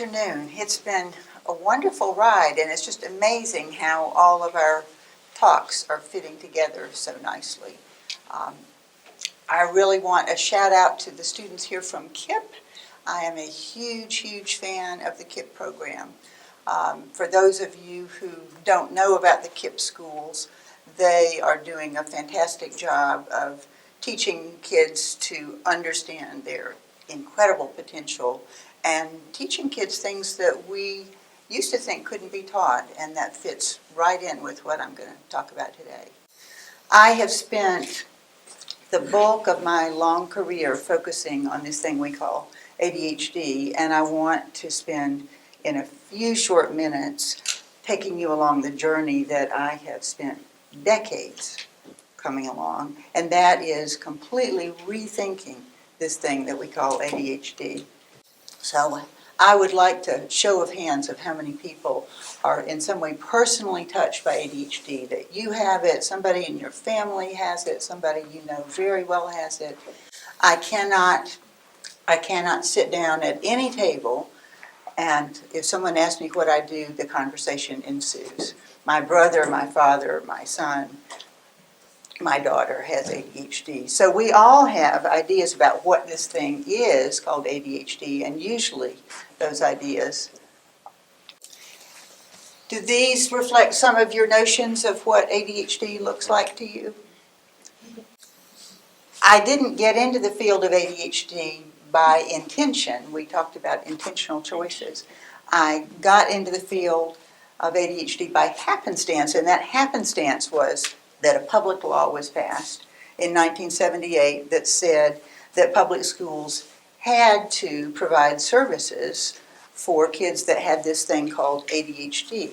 afternoon. It's been a wonderful ride, and it's just amazing how all of our talks are fitting together so nicely. I really want a shout out to the students here from KIP. I am a huge fan of the KIP program. For those of you who don't know about the KIP schools, they are doing a fantastic job of teaching kids to understand their incredible potential and teaching kids things that we used to think couldn't be taught, and that fits right in with what I'm going to talk about today. I have spent the bulk of my long career focusing on this thing we call ADHD, and I want to spend in a few short minutes taking you along the journey that I have spent decades coming along, and that is completely rethinking this thing that we call ADHD. So I would like to show of hands of how many people are in some way personally touched by ADHD, that you have it, somebody in your family has it, somebody you know very well has it. I cannot sit down at any table, and if someone asks me what I do, the conversation ensues. My brother, my father, my son, my daughter has ADHD. So we all have ideas about what this thing is called ADHD, and usually those ideas. Do these reflect some of your notions of what ADHD looks like to you? I didn't get into the field of ADHD by intention. We talked about intentional choices. I got into the field of ADHD by happenstance, and that happenstance was that a public law was passed in 1978 that said that public schools had to provide services for kids that had this thing called ADHD.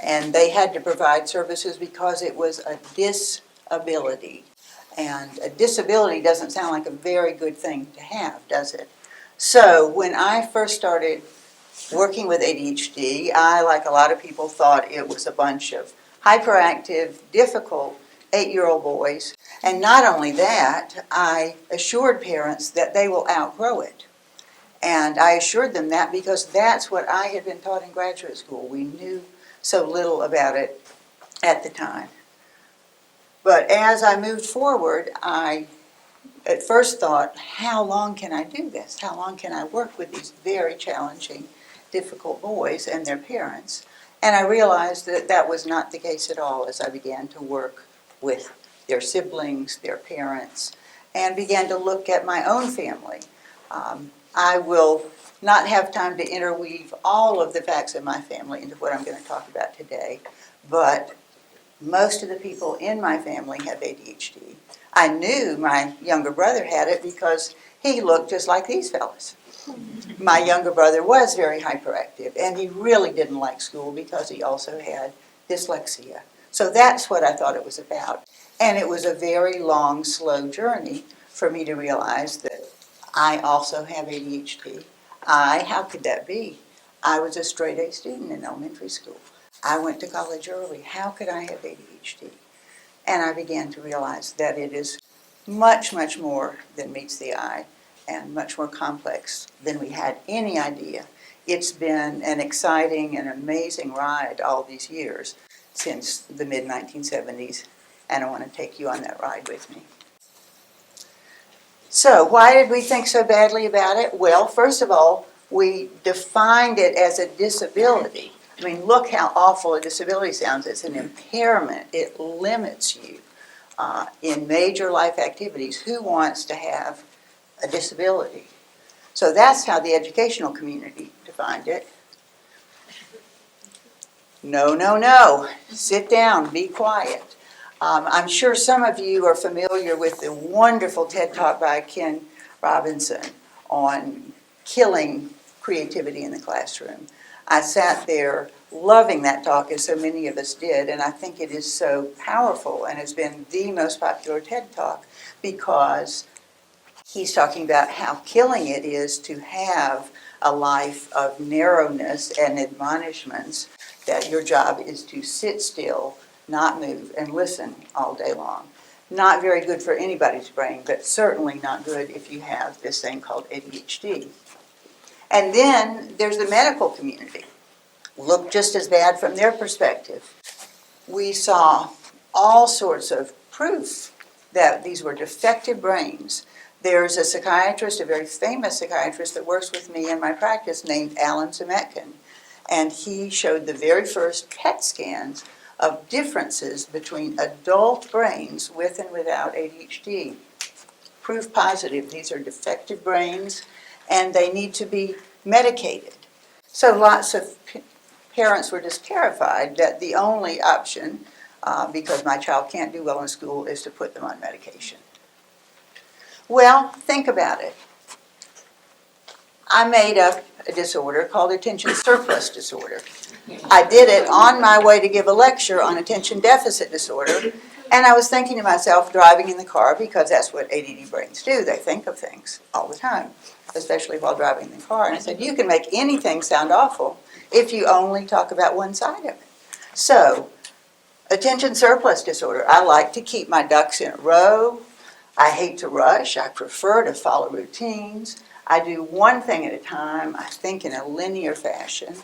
And they had to provide services because it was a disability. And a disability doesn't sound like a very good thing to have, does it? So when I first started working with ADHD, I, like a lot of people, thought it was a bunch of hyperactive, difficult 8-year-old boys. And not only that, I assured parents that they will outgrow it. And I assured them that because that's what I had been taught in graduate school. We knew so little about it at the time. But as I moved forward, I at first thought, how long can I do this? How long can I work with these very challenging, difficult boys and their parents? And I realized that that was not the case at all as I began to work with their siblings, their parents, and began to look at my own family. I will not have time to interweave all of the facts of my family into what I'm going to talk about today, but most of the people in my family have ADHD. I knew my younger brother had it because he looked just like these fellas. My younger brother was very hyperactive, and he really didn't like school because he also had dyslexia. So that's what I thought it was about. And it was a very long, slow journey for me to realize that I also have ADHD. How could that be? I was a straight A student in elementary school. I went to college early. How could I have ADHD? And I began to realize that it is much more than meets the eye, and much more complex than we had any idea. It's been an exciting and amazing ride all these years since the mid-1970s, and I want to take you on that ride with me. So why did we think so badly about it? Well, first of all, we defined it as a disability. I mean, look how awful a disability sounds. It's an impairment. It limits you in major life activities. Who wants to have a disability? So that's how the educational community defined it. No. Sit down, be quiet. I'm sure some of you are familiar with the wonderful TED Talk by Ken Robinson on killing creativity in the classroom. I sat there loving that talk, as so many of us did, and I think it is so powerful and has been the most popular TED Talk because he's talking about how killing it is to have a life of narrowness and admonishments, that your job is to sit still, not move, and listen all day long. Not very good for anybody's brain, but certainly not good if you have this thing called ADHD. And then there's the medical community. Looked just as bad from their perspective. We saw all sorts of proof that these were defective brains. There's a psychiatrist, a very famous psychiatrist that works with me in my practice named Alan Zemetkin, and he showed the very first PET scans of differences between adult brains with and without ADHD. Proof positive, these are defective brains, and they need to be medicated. So lots of parents were just terrified that the only option, because my child can't do well in school, is to put them on medication. Well, think about it. I made up a disorder called attention surplus disorder. I did it on my way to give a lecture on attention deficit disorder, and I was thinking to myself, driving in the car, because that's what ADD brains do, they think of things all the time, especially while driving in the car, and I said, you can make anything sound awful if you only talk about one side of it. So, attention surplus disorder, I like to keep my ducks in a row. I hate to rush. I prefer to follow routines. I do one thing at a time. I think in a linear fashion.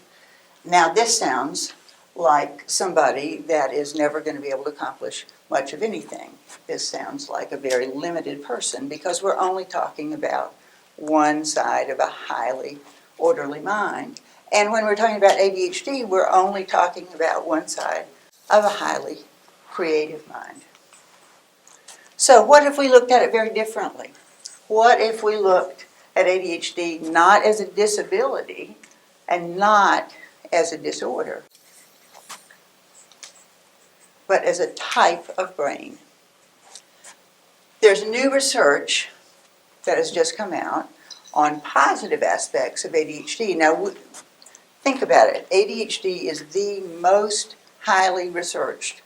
Now, this sounds like somebody that is never going to be able to accomplish much of anything. This sounds like a very limited person because we're only talking about one side of a highly orderly mind. And when we're talking about ADHD, we're only talking about one side of a highly creative mind. So what if we looked at it very differently? What if we looked at ADHD not as a disability and not as a disorder, but as a type of brain? There's new research that has just come out on positive aspects of ADHD. Now, think about it. ADHD is the most highly researched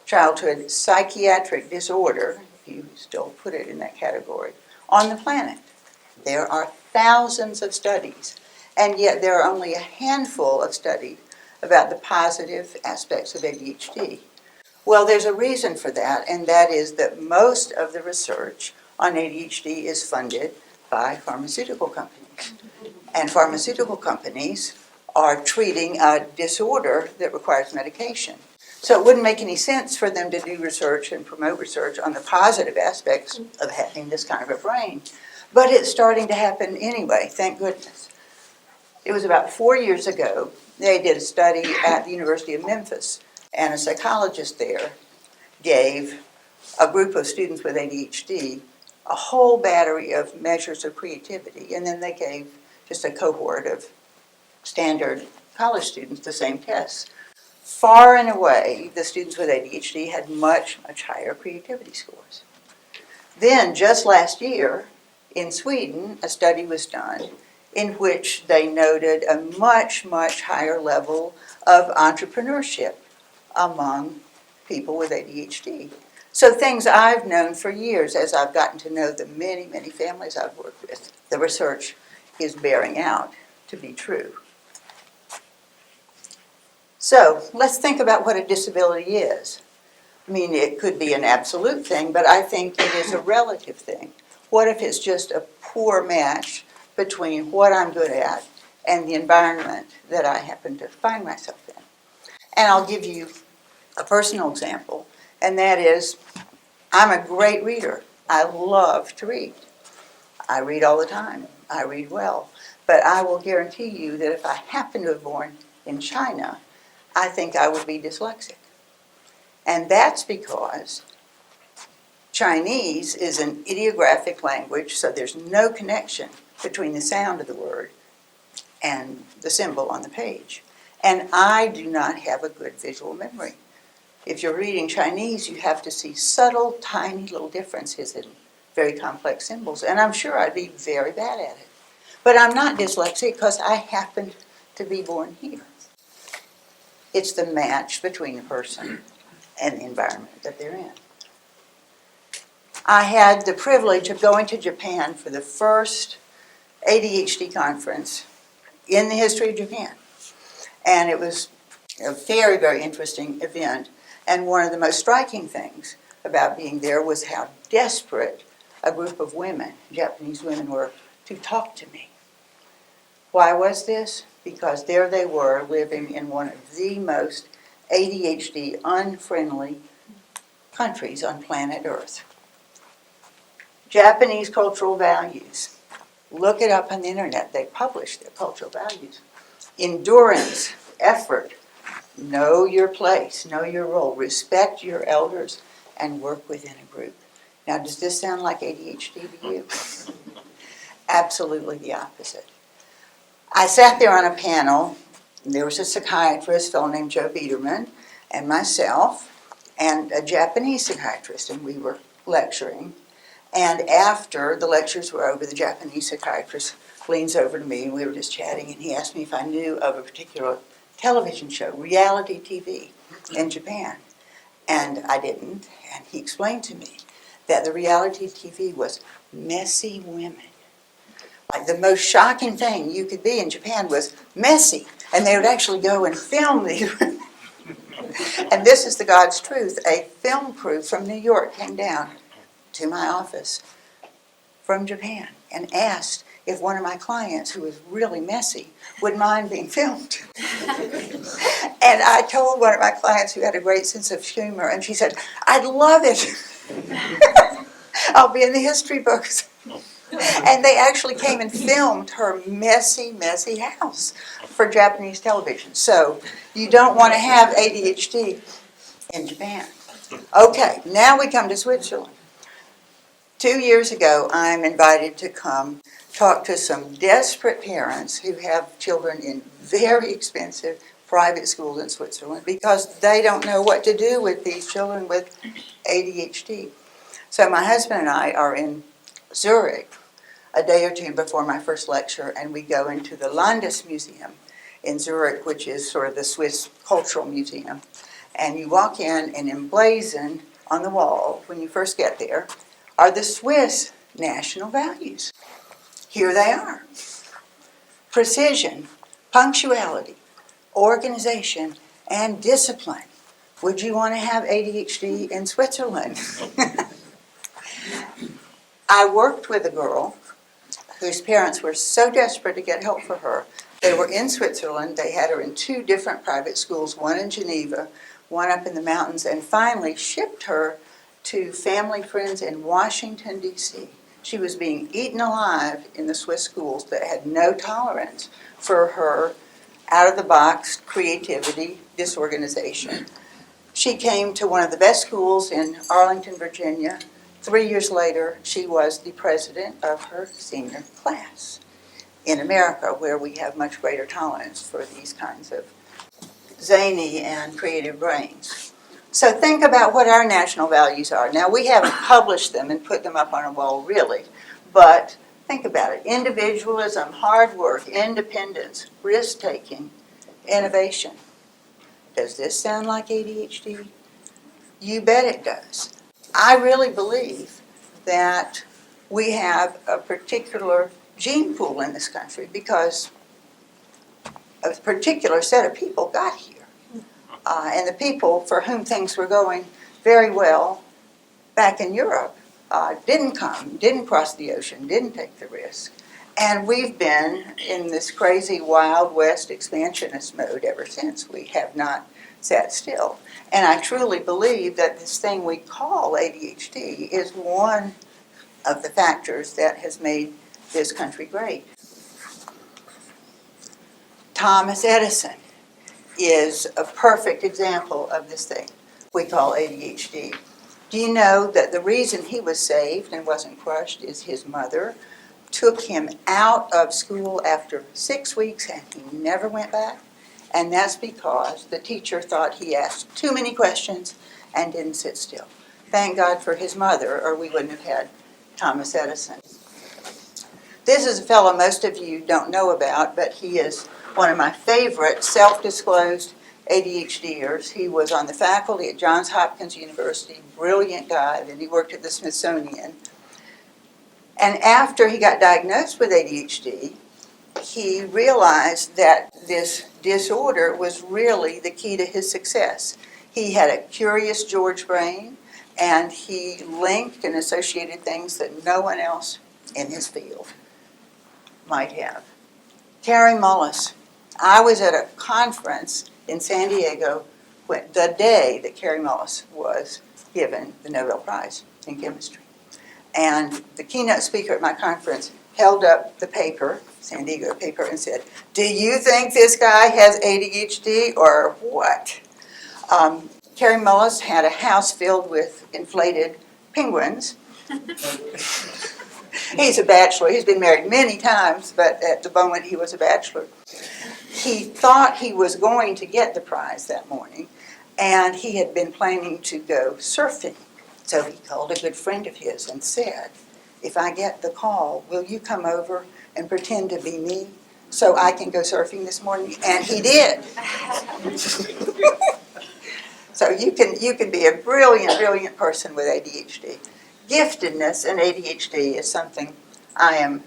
childhood psychiatric disorder, if you still put it in that category, on the planet. There are thousands of studies, and yet there are only a handful of studies about the positive aspects of ADHD. Well, there's a reason for that, and that is that most of the research on ADHD is funded by pharmaceutical companies. And pharmaceutical companies are treating a disorder that requires medication. So it wouldn't make any sense for them to do research and promote research on the positive aspects of having this kind of a brain. But it's starting to happen anyway, thank goodness. It was about 4 years ago, they did a study at the University of Memphis, and a psychologist there gave a group of students with ADHD a whole battery of measures of creativity, and then they gave just a cohort of standard college students the same tests. Far and away, the students with ADHD had much, much higher creativity scores. Then, just last year, in Sweden, a study was done in which they noted a much, much higher level of entrepreneurship among people with ADHD. So things I've known for years as I've gotten to know the many, many families I've worked with, the research is bearing out to be true. So let's think about what a disability is. I mean, it could be an absolute thing, but I think it is a relative thing. What if it's just a poor match between what I'm good at and the environment that I happen to find myself in? And I'll give you a personal example, and that is, I'm a great reader. I love to read. I read all the time. I read well. But I will guarantee you that if I happen to have born in China, I think I would be dyslexic. And that's because Chinese is an ideographic language, so there's no connection between the sound of the word and the symbol on the page. And I do not have a good visual memory. If you're reading Chinese, you have to see subtle, tiny little differences in very complex symbols, and I'm sure I'd be very bad at it. But I'm not dyslexic because I happened to be born here. It's the match between the person and the environment that they're in. I had the privilege of going to Japan for the first ADHD conference in the history of Japan. And it was a very, very interesting event. And one of the most striking things about being there was how desperate a group of women, Japanese women, were to talk to me. Why was this? Because there they were living in one of the most ADHD unfriendly countries on planet Earth. Japanese cultural values. Look it up on the internet. They publish their cultural values. Endurance, effort, know your place, know your role, respect your elders, and work within a group. Now, does this sound like ADHD to you? Absolutely the opposite. I sat there on a panel. There was a psychiatrist, a fellow named Joe Biederman, and myself, and a Japanese psychiatrist, and we were lecturing. And after the lectures were over, the Japanese psychiatrist leans over to me, and we were just chatting, and he asked me if I knew of a particular television show, reality TV, in Japan. And I didn't, and he explained to me that the reality TV was messy women. Like the most shocking thing you could be in Japan was messy, and they would actually go and film these. And this is the God's truth. A film crew from New York came down to my office from Japan and asked if one of my clients, who was really messy, would mind being filmed. And I told one of my clients who had a great sense of humor, and she said, "I'd love it. I'll be in the history books." And they actually came and filmed her messy, messy house for Japanese television. So you don't want to have ADHD in Japan. Okay, now we come to Switzerland. 2 years ago, I'm invited to come talk to some desperate parents who have children in very expensive private schools in Switzerland because they don't know what to do with these children with ADHD. So my husband and I are in Zurich a day or two before my first lecture, and we go into the Landesmuseum in Zurich, which is sort of the Swiss cultural museum. And you walk in, and emblazoned on the wall when you first get there are the Swiss national values. Here they are: precision, punctuality, organization, and discipline. Would you want to have ADHD in Switzerland? I worked with a girl whose parents were so desperate to get help for her. They were in Switzerland. They had her in 2 different private schools, one in Geneva, one up in the mountains, and finally shipped her to family friends in Washington, D.C. She was being eaten alive in the Swiss schools that had no tolerance for her out-of-the-box creativity, disorganization. She came to one of the best schools in Arlington, Virginia. 3 years later, she was the president of her senior class in America, where we have much greater tolerance for these kinds of zany and creative brains. So think about what our national values are. Now, we haven't published them and put them up on a wall, really, but think about it. Individualism, hard work, independence, risk-taking, innovation. Does this sound like ADHD? You bet it does. I really believe that we have a particular gene pool in this country because a particular set of people got here. And the people for whom things were going very well back in Europe didn't come, didn't cross the ocean, didn't take the risk. And we've been in this crazy Wild West expansionist mode ever since. We have not sat still. And I truly believe that this thing we call ADHD is one of the factors that has made this country great. Thomas Edison is a perfect example of this thing we call ADHD. Do you know that the reason he was saved and wasn't crushed is his mother took him out of school after 6 weeks and he never went back? And that's because the teacher thought he asked too many questions and didn't sit still. Thank God for his mother, or we wouldn't have had Thomas Edison. This is a fellow most of you don't know about, but he is one of my favorite self-disclosed ADHDers. He was on the faculty at Johns Hopkins University, brilliant guy, then he worked at the Smithsonian. And after he got diagnosed with ADHD, he realized that this disorder was really the key to his success. He had a curious George brain, and he linked and associated things that no one else in his field might have. Carrie Mullis. I was at a conference in San Diego the day that Carrie Mullis was given the Nobel Prize in chemistry. And the keynote speaker at my conference held up the paper, San Diego paper, and said, "Do you think this guy has ADHD or what?" Carrie Mullis had a house filled with inflated penguins. He's a bachelor. He's been married many times, but at the moment he was a bachelor. He thought he was going to get the prize that morning, and he had been planning to go surfing. So he called a good friend of his and said, "If I get the call, will you come over and pretend to be me so I can go surfing this morning?" And he did. So you can be a brilliant person with ADHD. Giftedness and ADHD is something I am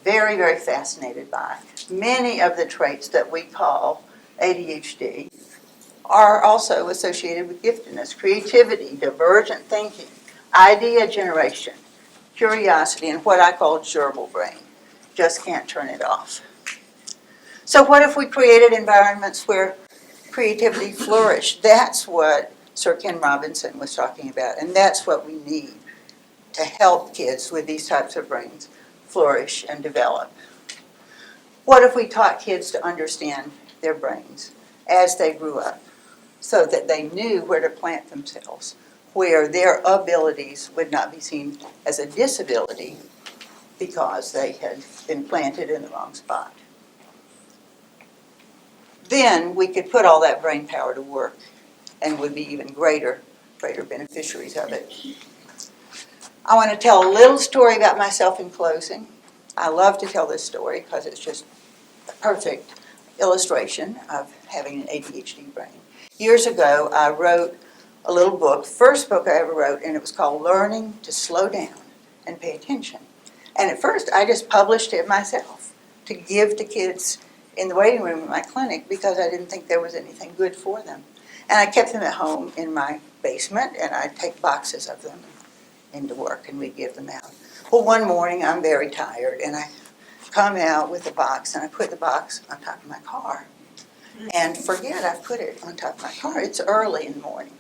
very fascinated by. Many of the traits that we call ADHD are also associated with giftedness: creativity, divergent thinking, idea generation, curiosity, and what I call gerbil brain. Just can't turn it off. So what if we created environments where creativity flourished? That's what Sir Ken Robinson was talking about, and that's what we need to help kids with these types of brains flourish and develop. What if we taught kids to understand their brains as they grew up so that they knew where to plant themselves, where their abilities would not be seen as a disability because they had been planted in the wrong spot? Then we could put all that brain power to work and would be even greater beneficiaries of it. I want to tell a little story about myself in closing. I love to tell this story because it's just a perfect illustration of having an ADHD brain. Years ago, I wrote a little book, first book I ever wrote, and it was called Learning to Slow Down and Pay Attention. And at first, I just published it myself to give to kids in the waiting room at my clinic because I didn't think there was anything good for them. And I kept them at home in my basement, and I'd take boxes of them into work, and we'd give them out. Well, one morning, I'm very tired, and I come out with the box, and I put the box on top of my car. And forget I put it on top of my car. It's early in the morning.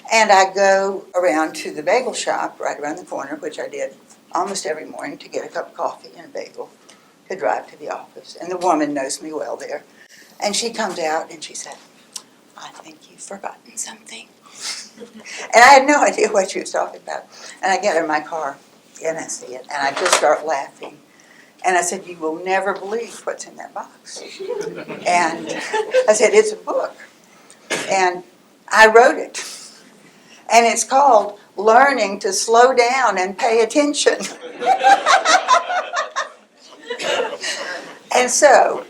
And I go around to the bagel shop right around the corner, which I did almost every morning, to get a cup of coffee and a bagel to drive to the office. And the woman knows me well there. And she comes out and she said, "I think you've forgotten something." And I had no idea what she was talking about. And I get in my car and I see it, and I just start laughing. And I said, "You will never believe what's in that box." And I said, "It's a book." And I wrote it. And it's called Learning to Slow Down and Pay Attention. And so,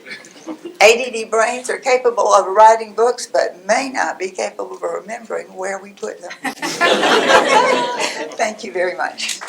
ADD brains are capable of writing books, but may not be capable of remembering where we put them. Thank you very much.